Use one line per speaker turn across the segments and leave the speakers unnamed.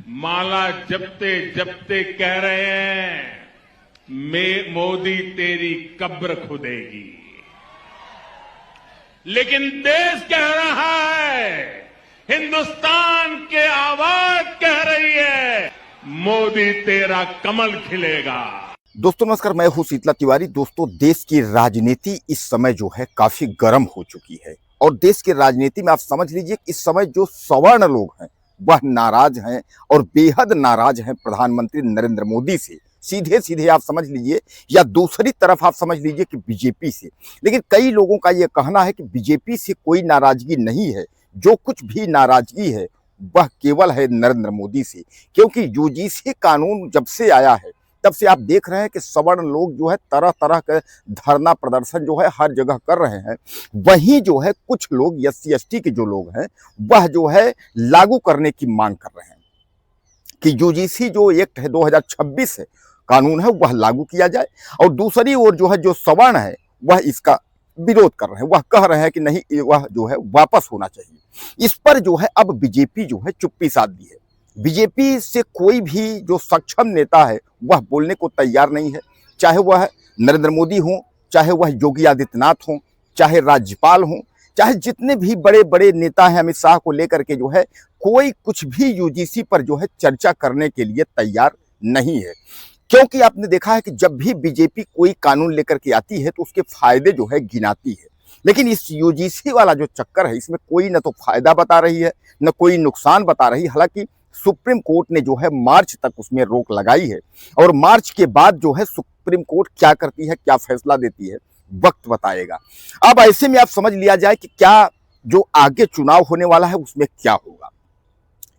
माला जपते जपते कह रहे हैं मोदी तेरी कब्र खुदेगी। लेकिन देश कह रहा है, हिंदुस्तान की आवाज कह रही है, मोदी तेरा कमल खिलेगा।
दोस्तों नमस्कार, मैं हूं शीतला तिवारी। दोस्तों, देश की राजनीति इस समय जो है काफी गर्म हो चुकी है और देश की राजनीति में आप समझ लीजिए इस समय जो सवर्ण लोग हैं वह नाराज हैं और बेहद नाराज हैं प्रधानमंत्री नरेंद्र मोदी से। सीधे सीधे आप समझ लीजिए, या दूसरी तरफ आप समझ लीजिए कि बीजेपी से। लेकिन कई लोगों का यह कहना है कि बीजेपी से कोई नाराजगी नहीं है, जो कुछ भी नाराजगी है वह केवल है नरेंद्र मोदी से। क्योंकि यूजीसी कानून जब से आया है तब से आप देख रहे हैं कि सवर्ण लोग जो है तरह तरह के धरना प्रदर्शन जो है हर जगह कर रहे हैं। वहीं जो है कुछ लोग एससी एसटी के जो लोग हैं वह जो है लागू करने की मांग कर रहे हैं कि यूजीसी जो एक्ट है 2026 है कानून है वह लागू किया जाए। और दूसरी ओर जो है जो सवर्ण है वह इसका विरोध कर रहे हैं, वह कह रहे हैं कि नहीं, वह जो है वापस होना चाहिए। इस पर जो है अब बीजेपी जो है चुप्पी साध दी है। बीजेपी से कोई भी जो सक्षम नेता है वह बोलने को तैयार नहीं है, चाहे वह नरेंद्र मोदी हों, चाहे वह योगी आदित्यनाथ हों, चाहे राज्यपाल हों, चाहे जितने भी बड़े बड़े नेता हैं अमित शाह को लेकर के जो है कोई कुछ भी यूजीसी पर जो है चर्चा करने के लिए तैयार नहीं है। क्योंकि आपने देखा है कि जब भी बीजेपी कोई कानून लेकर के आती है तो उसके फायदे जो है गिनाती है। लेकिन इस यूजीसी वाला जो चक्कर है इसमें कोई न तो फायदा बता रही है न कोई नुकसान बता रही है। हालांकि सुप्रीम कोर्ट ने जो है मार्च तक उसमें रोक लगाई है और मार्च के बाद जो है सुप्रीम कोर्ट क्या करती है, क्या फैसला देती है, वक्त बताएगा। अब ऐसे में आप समझ लिया जाए कि क्या जो आगे चुनाव होने वाला है उसमें क्या होगा।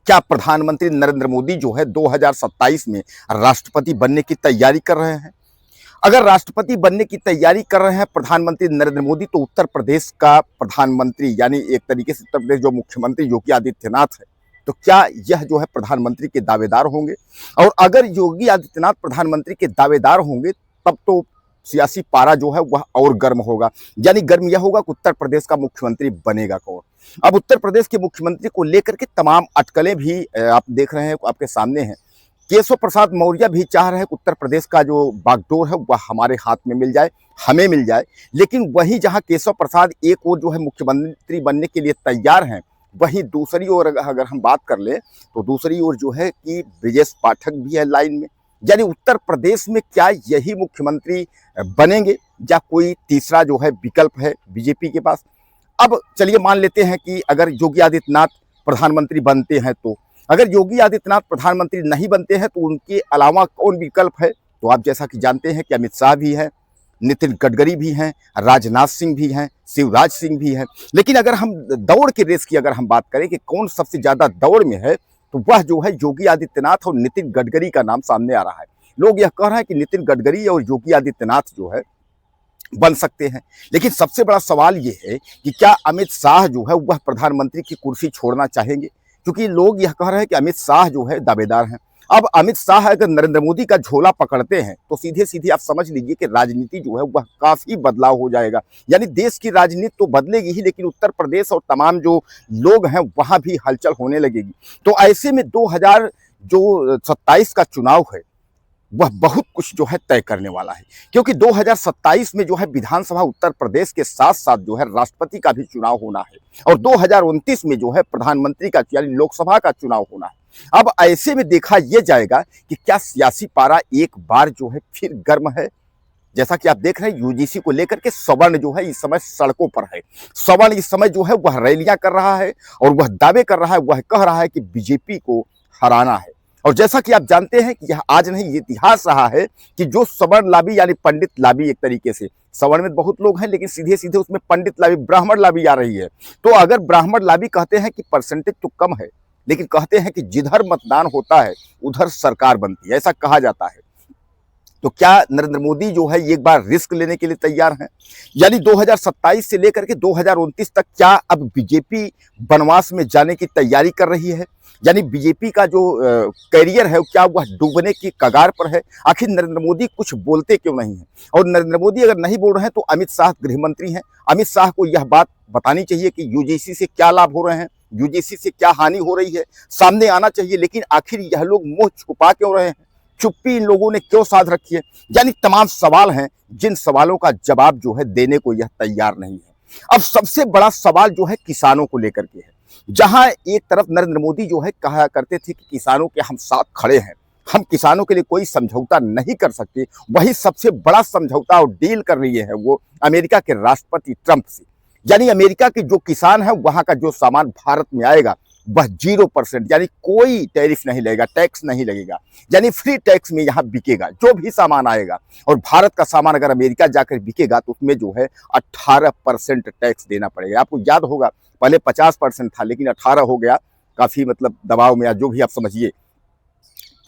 क्या प्रधानमंत्री नरेंद्र मोदी जो है 2027 में राष्ट्रपति बनने की तैयारी कर रहे हैं? अगर राष्ट्रपति बनने की तैयारी कर रहे हैं प्रधानमंत्री नरेंद्र मोदी, तो उत्तर प्रदेश का प्रधानमंत्री यानी एक तरीके से उत्तर प्रदेश जो मुख्यमंत्री योगी आदित्यनाथ है, तो क्या यह जो है प्रधानमंत्री के दावेदार होंगे? और अगर योगी आदित्यनाथ प्रधानमंत्री के दावेदार होंगे तब तो सियासी पारा जो है वह और गर्म होगा। यानी गर्म यह होगा कि उत्तर प्रदेश का मुख्यमंत्री बनेगा कौन। अब उत्तर प्रदेश के मुख्यमंत्री को लेकर के तमाम अटकलें भी आप देख रहे हैं, आपके सामने हैं। केशव प्रसाद मौर्य भी चाह रहे हैं कि उत्तर प्रदेश का जो बागडोर है वह हमारे हाथ में मिल जाए, हमें मिल जाए। लेकिन वहीं जहां केशव प्रसाद एक और जो है मुख्यमंत्री बनने के लिए तैयार हैं, वहीं दूसरी ओर अगर हम बात कर ले तो दूसरी ओर जो है कि ब्रजेश पाठक भी है लाइन में। यानी उत्तर प्रदेश में क्या यही मुख्यमंत्री बनेंगे या कोई तीसरा जो है विकल्प है बीजेपी के पास? अब चलिए मान लेते हैं कि अगर योगी आदित्यनाथ प्रधानमंत्री बनते हैं, तो अगर योगी आदित्यनाथ प्रधानमंत्री नहीं बनते हैं तो उनके अलावा कौन विकल्प है? तो आप जैसा कि जानते हैं कि अमित शाह भी हैं, नितिन गडकरी भी हैं, राजनाथ सिंह भी हैं, शिवराज सिंह भी हैं। लेकिन अगर हम दौड़ के रेस की अगर हम बात करें कि कौन सबसे ज्यादा दौड़ में है, तो वह जो है योगी आदित्यनाथ और नितिन गडकरी का नाम सामने आ रहा है। लोग यह कह रहे हैं कि नितिन गडकरी और योगी आदित्यनाथ जो है बन सकते हैं। लेकिन सबसे बड़ा सवाल यह है कि क्या अमित शाह जो है वह प्रधानमंत्री की कुर्सी छोड़ना चाहेंगे? क्योंकि लोग यह कह रहे हैं कि अमित शाह जो है दावेदार हैं। अब अमित शाह अगर नरेंद्र मोदी का झोला पकड़ते हैं तो सीधे सीधे आप समझ लीजिए कि राजनीति जो है वह काफी बदलाव हो जाएगा। यानी देश की राजनीति तो बदलेगी ही, लेकिन उत्तर प्रदेश और तमाम जो लोग हैं वहां भी हलचल होने लगेगी। तो ऐसे में 2027 का चुनाव है वह बहुत कुछ जो है तय करने वाला है। क्योंकि 2027 में जो है विधानसभा उत्तर प्रदेश के साथ साथ जो है राष्ट्रपति का भी चुनाव होना है और 2029 में जो है प्रधानमंत्री का यानी लोकसभा का चुनाव होना है। अब ऐसे में देखा यह जाएगा कि क्या सियासी पारा एक बार जो है फिर गर्म है। जैसा कि आप देख रहे हैं यूजीसी को लेकर के सवर्ण जो है इस समय सड़कों पर है। सवर्ण इस समय जो है वह रैलियां कर रहा है और वह दावे कर रहा है, वह कह रहा है कि बीजेपी को हराना है। और जैसा कि आप जानते हैं कि यह आज नहीं, ये इतिहास रहा है कि जो सवर्ण लाभी यानी पंडित लाभी, एक तरीके से सवर्ण में बहुत लोग हैं लेकिन सीधे सीधे उसमें पंडित लाभी ब्राह्मण लाभी आ रही है। तो अगर ब्राह्मण लाभी कहते हैं कि परसेंटेज तो कम है, लेकिन कहते हैं कि जिधर मतदान होता है उधर सरकार बनती है, ऐसा कहा जाता है। तो क्या नरेंद्र मोदी जो है एक बार रिस्क लेने के लिए तैयार हैं? यानी 2027 से लेकर के 2029 तक क्या अब बीजेपी वनवास में जाने की तैयारी कर रही है? यानी बीजेपी का जो कैरियर है क्या वह डूबने की कगार पर है? आखिर नरेंद्र मोदी कुछ बोलते क्यों नहीं है? और नरेंद्र मोदी अगर नहीं बोल रहे हैं तो अमित शाह गृह मंत्री हैं, अमित शाह को यह बात बतानी चाहिए कि यूजीसी से क्या लाभ हो रहे हैं, यूजीसी से क्या हानि हो रही है, सामने आना चाहिए। लेकिन आखिर यह लोग मुंह छुपा क्यों रहे हैं, चुप्पी इन लोगों ने क्यों साध रखी है? यानी तमाम सवाल हैं जिन सवालों का जवाब जो है देने को यह तैयार नहीं है। अब सबसे बड़ा सवाल जो है किसानों को लेकर के है। जहां एक तरफ नरेंद्र मोदी जो है कहा करते थे कि किसानों के हम साथ खड़े हैं, हम किसानों के लिए कोई समझौता नहीं कर सकते, वही सबसे बड़ा समझौता और डील कर रही है वो अमेरिका के राष्ट्रपति ट्रंप से। यानी अमेरिका के जो किसान है वहां का जो सामान भारत में आएगा वह 0%, यानी कोई टैरिफ नहीं लगेगा, टैक्स नहीं लगेगा, यानी फ्री टैक्स में यहाँ बिकेगा जो भी सामान आएगा। और भारत का सामान अगर अमेरिका जाकर बिकेगा तो उसमें जो है 18% टैक्स देना पड़ेगा। आपको याद होगा पहले 50% था, लेकिन 18 हो गया, काफी मतलब दबाव में, जो भी आप समझिए।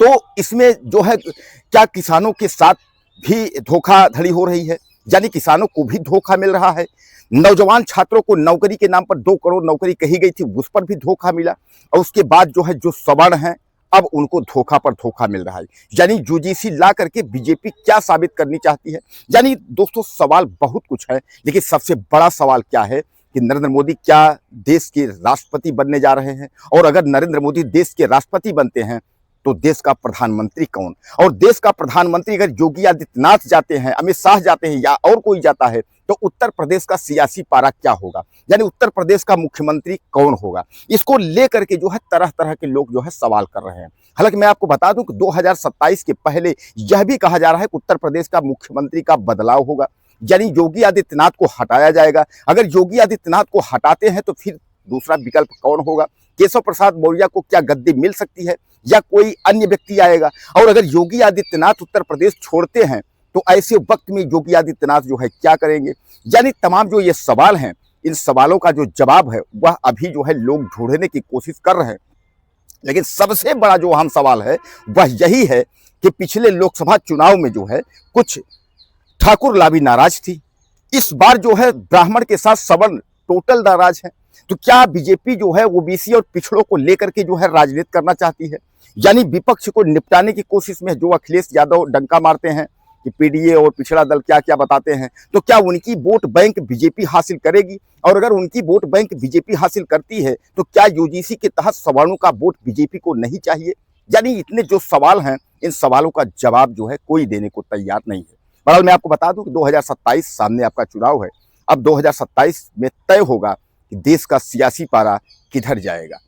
तो इसमें जो है क्या किसानों के साथ भी धोखाधड़ी हो रही है, यानी किसानों को भी धोखा मिल रहा है। नौजवान छात्रों को नौकरी के नाम पर 2 करोड़ नौकरी कही गई थी, उस पर भी धोखा मिला। और उसके बाद जो है जो सवर्ण हैं अब उनको धोखा पर धोखा मिल रहा है। यानी यूजीसी ला करके बीजेपी क्या साबित करनी चाहती है? यानी दोस्तों सवाल बहुत कुछ है, लेकिन सबसे बड़ा सवाल क्या है कि नरेंद्र मोदी क्या देश के राष्ट्रपति बनने जा रहे हैं? और अगर नरेंद्र मोदी देश के राष्ट्रपति बनते हैं तो देश का प्रधानमंत्री कौन? और देश का प्रधानमंत्री अगर योगी आदित्यनाथ जाते हैं, अमित शाह जाते हैं या और कोई जाता है तो उत्तर प्रदेश का सियासी पारा क्या होगा? यानी उत्तर प्रदेश का मुख्यमंत्री कौन होगा? इसको लेकर के जो है तरह तरह के लोग जो है सवाल कर रहे हैं। हालांकि मैं आपको बता दूं कि 2027 के पहले यह भी कहा जा रहा है कि उत्तर प्रदेश का मुख्यमंत्री का बदलाव होगा, यानी योगी आदित्यनाथ को हटाया जाएगा। अगर योगी आदित्यनाथ को हटाते हैं तो फिर दूसरा विकल्प कौन होगा? केशव प्रसाद मौर्य को क्या गद्दी मिल सकती है या कोई अन्य व्यक्ति आएगा? और अगर योगी आदित्यनाथ उत्तर प्रदेश छोड़ते हैं तो ऐसे वक्त में योगी आदित्यनाथ जो है क्या करेंगे? यानी तमाम जो ये सवाल हैं, इन सवालों का जो जवाब है वह अभी जो है लोग ढूंढने की कोशिश कर रहे हैं। लेकिन सबसे बड़ा जो अहम सवाल है वह यही है कि पिछले लोकसभा चुनाव में जो है कुछ ठाकुर लाभी नाराज थी, इस बार जो है ब्राह्मण के साथ सवर्ण टोटल नाराज है। तो क्या बीजेपी जो है ओबीसी और पिछड़ों को लेकर के जो है राजनीति करना चाहती है? यानी विपक्ष को निपटाने की कोशिश में जो अखिलेश यादव डंका मारते हैं कि पीडीए और पिछड़ा दल क्या क्या बताते हैं, तो क्या उनकी वोट बैंक बीजेपी हासिल करेगी? और अगर उनकी वोट बैंक बीजेपी हासिल करती है तो क्या यूजीसी के तहत सवर्णों का वोट बीजेपी को नहीं चाहिए? यानी इतने जो सवाल हैं, इन सवालों का जवाब जो है कोई देने को तैयार नहीं है। बहरहाल मैं आपको बता दूं कि 2027 सामने आपका चुनाव है। अब 2027 में तय होगा कि देश का सियासी पारा किधर जाएगा।